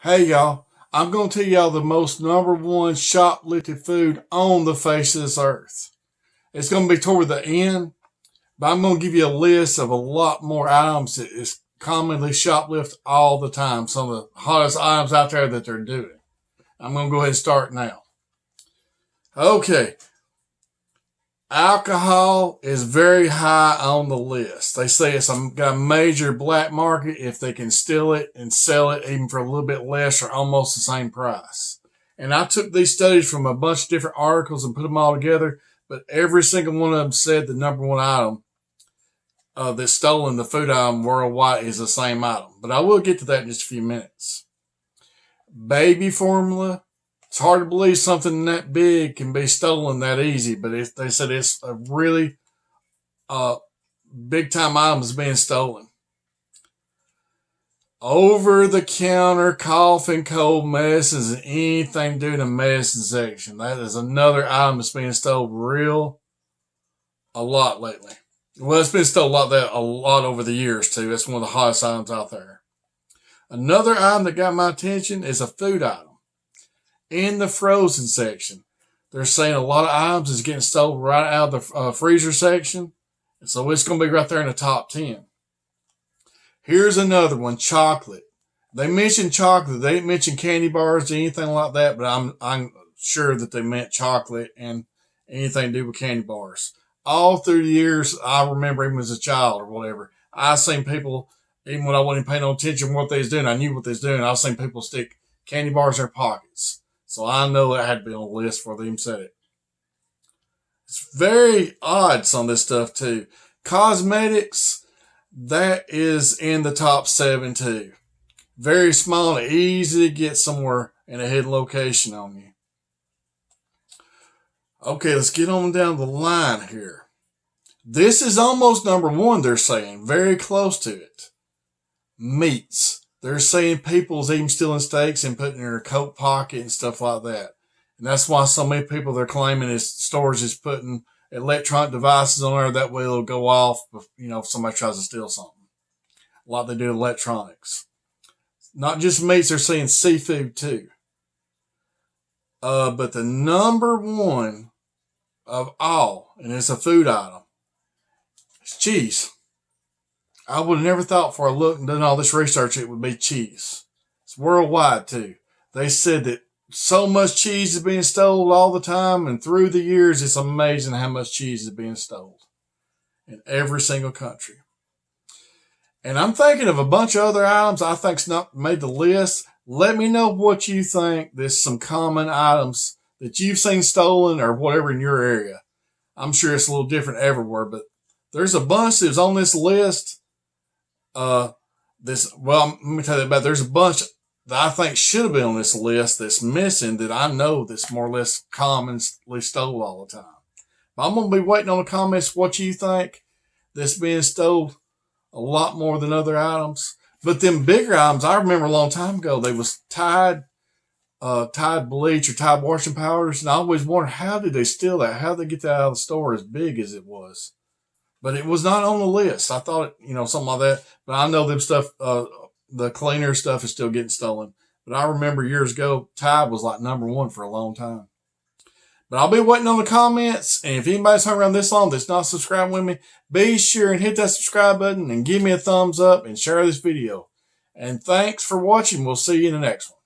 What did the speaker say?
Hey y'all, I'm going to tell y'all the most number one shoplifted food on the face of this earth. It's going to be toward the end, but I'm going to give you a list of a lot more items that is commonly shoplifted all the time. Some of the hottest items out there that they're doing. I'm going to go ahead and start now. Okay. Alcohol is very high on the list. They say it's got a major black market if they can steal it and sell it even for a little bit less or almost the same price. And I took these studies from a bunch of different articles and put them all together, but every single one of them said the number one item that's stolen, the food item worldwide, is the same item. But I will get to that in just a few minutes. Baby formula. It's hard to believe something that big can be stolen that easy, but they said it's a really big time item is being stolen. Over the counter cough and cold medicines and anything due to medicine section. That is another item that's being stolen a lot lately. Well, it's been stolen a lot over the years too. That's one of the hottest items out there. Another item that got my attention is a food item. In the frozen section, they're saying a lot of items is getting stolen right out of the freezer section. So it's going to be right there in the top 10. Here's another one, chocolate. They mentioned chocolate. They didn't mention candy bars or anything like that, but I'm sure that they meant chocolate and anything to do with candy bars. All through the years, I remember even as a child or whatever, I seen people, even when I wasn't paying no attention to what they was doing, I knew what they was doing. I seen people stick candy bars in their pockets. So I know that had to be on the list before they even said it. It's very odds on this stuff too. Cosmetics, that is in the top 7 too. Very small and easy to get somewhere in a hidden location on you. Okay, let's get on down the line here. This is almost number 1, they're saying. Very close to it. Meats. They're saying people's even stealing steaks and putting it in their coat pocket and stuff like that. And that's why so many people they're claiming is stores is putting electronic devices on there. That way it'll go off, if somebody tries to steal something. Like they do electronics. Not just meats, they're saying seafood too. But the number 1 of all, and it's a food item, is cheese. I would have never thought before I looked and done all this research it would be cheese. It's worldwide too. They said that so much cheese is being stolen all the time, and through the years it's amazing how much cheese is being stolen in every single country. And I'm thinking of a bunch of other items I think's not made the list. Let me know what you think. There's some common items that you've seen stolen or whatever in your area. I'm sure it's a little different everywhere, but there's a bunch that's on this list. Let me tell you about it. There's a bunch that I think should have been on this list that's missing that I know that's more or less commonly stolen all the time. But I'm going to be waiting on the comments what you think that's being stolen a lot more than other items. But them bigger items, I remember a long time ago, they was Tide bleach or Tide washing powders. And I always wondered, how did they steal that? How did they get that out of the store as big as it was? But it was not on the list. I thought, something like that. But I know them stuff, the cleaner stuff is still getting stolen. But I remember years ago, Tide was like number 1 for a long time. But I'll be waiting on the comments. And if anybody's hung around this long that's not subscribed with me, be sure and hit that subscribe button and give me a thumbs up and share this video. And thanks for watching. We'll see you in the next one.